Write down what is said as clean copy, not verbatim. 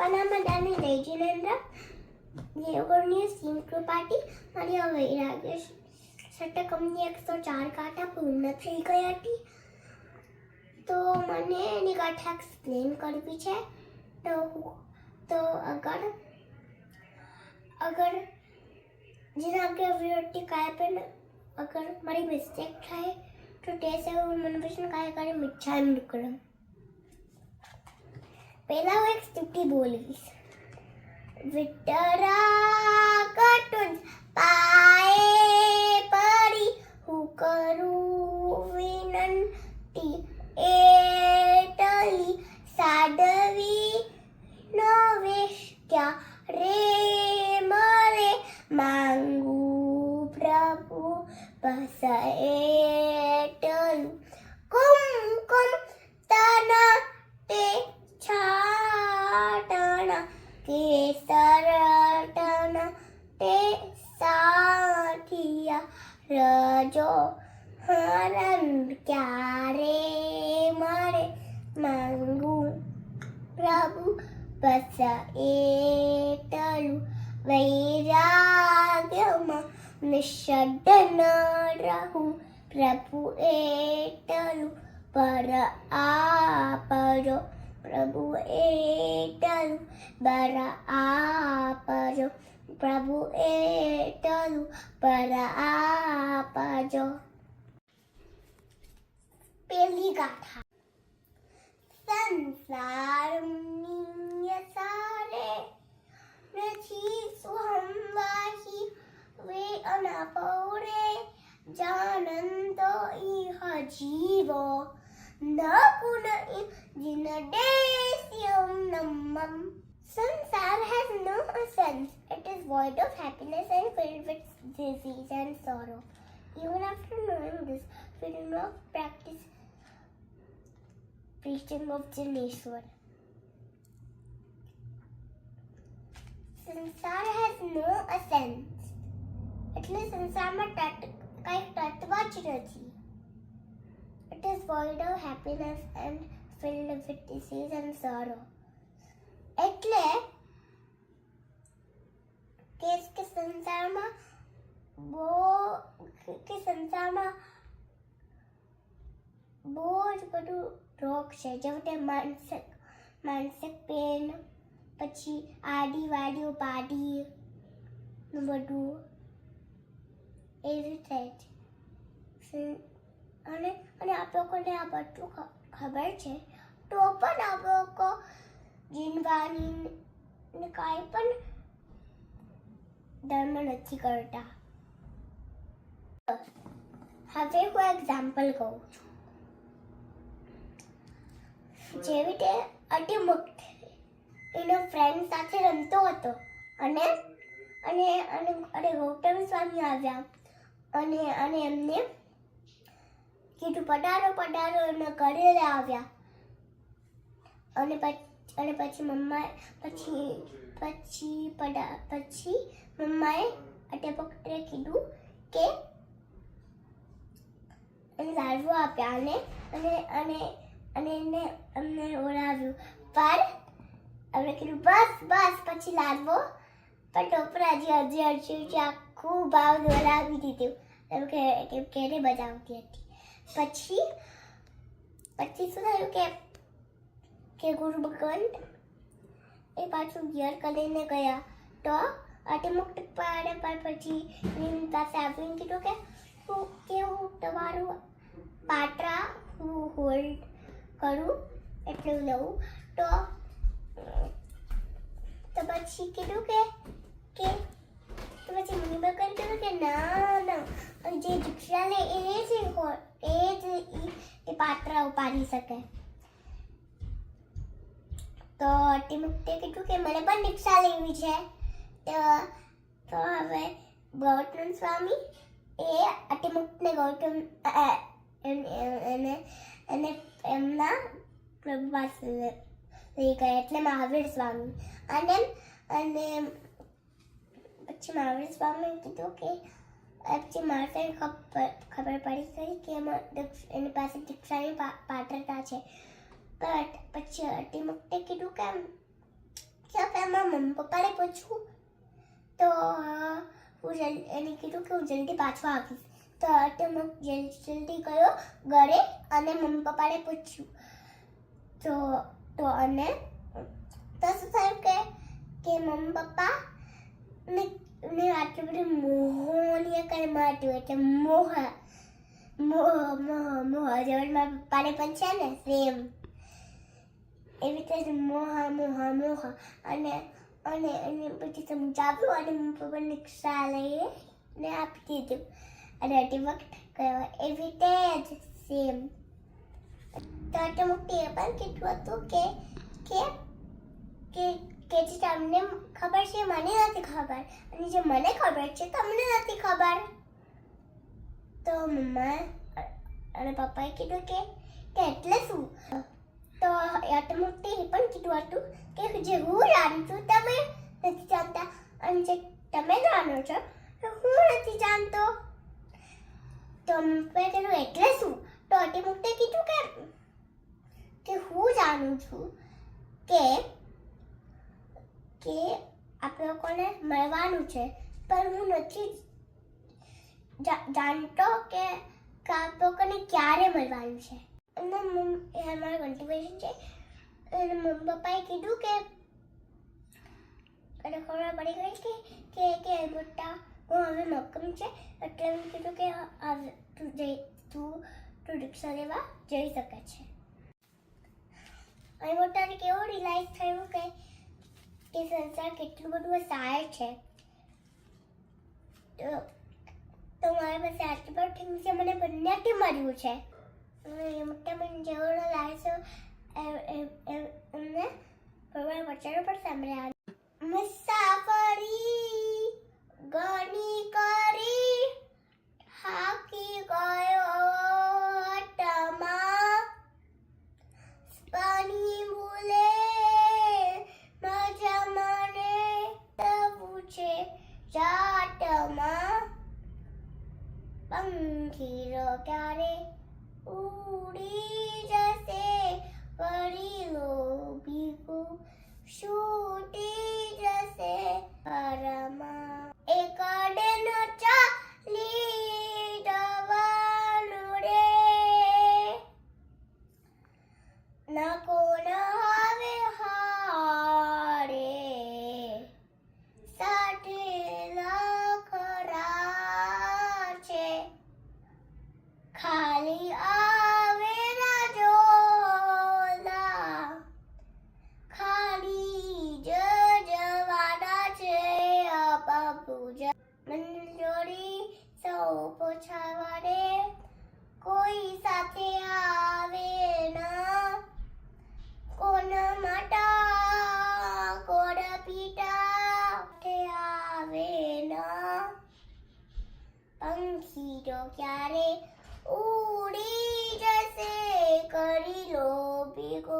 Panamadani Reginendra, Yeogorni Sim Krupati, Maria Vairagish, Satakamni Exo Charkata, Puna Trikayati. तो मैंने any गाठा explain कर भी है तो अगर जिना के विरोधी काय पे अगर मारी मिस्टेक થાય તો તે સેવ મનપસંદ काय करे मिच्छा निकरम પહેલા હું એક સ્તુતિ બોલીશ વિતરા કટું પાએ પડી હું કરું વિનંતી એટલી સાડવી નો વેશ્યા રે મરે માંગુ પ્રભુ બસ એટલું કુમકુમ તના તે છાટણા કેસર ટણા તે સાથિયા રજો હરણ ક્યારે મારે માંગુ પ્રભુ બસ એટલું વૈરાગ્યમાં નિષદ્ધ ન રહું પ્રભુ એટલું પર આપજો પ્રભુ એટલું બર આપજો પ્રભુ એટલું પર આપજો પહેલી ગાથા સંસારની સારે નથી સુહમવાહી વે અનાપૌરે જાનંતો ઇહ જીવો ન પુન જીન દેસ્યમ નમમ Sansar has no sense. It is void of happiness and filled with disease and sorrow. Even after knowing this, we do not practice preaching of Janeshwar. Sansar has no sense. એટલે સંસારમાં કંઈક તત્વ જ નથી. It is void of happiness and filled with disease and sorrow. એટલે કે સંસારમાં બહુ જ બધું રોગ છે જેવું કે માનસિક પેન પછી આડી વાડીઓ પાડી બધું એવી થાય છે અને આ લોકોને આ બધું ખબર છે તો પણ આ લોકો જીનવાની કાંઈ પણ ધર્મ નથી કરતા હવે હું એક્ઝામ્પલ કહું છું જેવી રીતે અતિમુક્ત એનો ફ્રેન્ડ સાથે રમતો હતો અને ગૌતમ સ્વામી આવ્યા અને એમને કીધું પધારો પધારો એમને ઘરે આવ્યા અને પછી મમ્માએ અટેપકટે કીધું કે એને લાડવો આપ્યા અને એને અમને ઓળાવ્યું પર અમે કીધું બસ પછી લાડવો પણ ટોપરાજી હજી આખું ભાવ ઓળાવી દીધું એમ કે કેરે બજાવતી હતી પછી શું થયું કે ગુરુ ભગવાન એ પાછું ઘેર કરીને ગયા તો અતિમુક્ત પાડે પર પછી એની પાસે આવીને કીધું કે હું તમારું પાત્રા હું હોલ્ડ કરું એટલું લઉં તો પછી કીધું કે પછી મુનિબા કરી કીધું કે ના જે દીક્ષા લે એ જ પાત્રા ઉપાડી શકે તો અતિમુક્તે કીધું કે મને પણ દીક્ષા લેવી છે તો હવે ગૌતમ સ્વામી એ અતિમુક્તને ગૌતમ એને એમના પ્રભુ પાસે લઈ ગયા એટલે મહાવીર સ્વામી અને પછી મહાવીર સ્વામી કીધું કે પછી મારે ખબર પડી ગઈ કે એની પાસે દીક્ષાની પાત્રતા છે પછી અતિમુક્તે કીધું તો પહેલાં મમ્મી પપ્પાને પૂછું તો હું એને કીધું કે હું જલ્દી પાછો આવીશ તો હું જલ્દી ગયો ઘરે અને મમ્મી પપ્પાને પૂછ્યું તો અને તો શું થયું કે મમ્મી પપ્પા ને આટલું બધું મોહનીય કરી માટ્યું એટલે મોહ જેવડ મારા પપ્પાને પણ છે ને સેમ એવી રીતે મોહ અને એને પછી સમજાવ્યું અને મમ્મી પપ્પાને રિક્ષા લઈને આપી દીધું અને અઢી વખત ગયો એવી રીતે જ સેમ તો મોટી એ પણ કીધું હતું કે જે તમને ખબર છે મને નથી ખબર અને જે મને ખબર છે તમને નથી ખબર તો મમ્મા અને પપ્પાએ કીધું કે એટલે શું તો મોટી એ પણ કીધું હતું કે જે હું જાણું છું તમે નથી જાણતા અને જે તમે જાણો છો હું નથી જાણતો તો મેં કીધું એટલે શું તો મોટી કીધું કે હું જાણું છું કે આપણે લોકોને મળવાનું છે પણ હું નથી જાણતો કે આપણે લોકોને ક્યારે મળવાનું છે અને મારું કન્ટિન્યુએશન છે અને મમ્મી પપ્પાએ કીધું કે અને ખબર પડી ગઈ કે મોટા હું હવે મક્કમ છે એટલે મેં કીધું કે તું રિક્ષા લેવા જઈ શકે છે અને મોટાને કેવું રિયલાઇઝ થયું કે સંસાર કેટલું બધું સાર છે તો મારા પાસે આટલું બધું ઠીક છે મને બંનેથી મળ્યું છે મોટા મને જેવો લાગે છે એમને ભગવાન વચનો પણ સાંભળ્યા મુસાફરી ઘણી કરી થાકી ગયો તમા પાણી ભૂલે મજા મને તવું છે જાટમાં પંખીરો ક્યારે ઉડી જશે કરી લો ભીગું છૂટી જશે હરમાં એક ડેન ચાલી જવાનું રે ના કોણ હવે હારે સાથે લખરા છે ખાલી આવે ના જોલા ખાલી જવાના છે બાપુજા મંજોરી સૌ પોછાવાને કોઈ સાથે આવે ના કોણ માટા કોણ પીટા આવે ના પંખીરો ક્યારે ઉડી જશે કરી લો ભેગો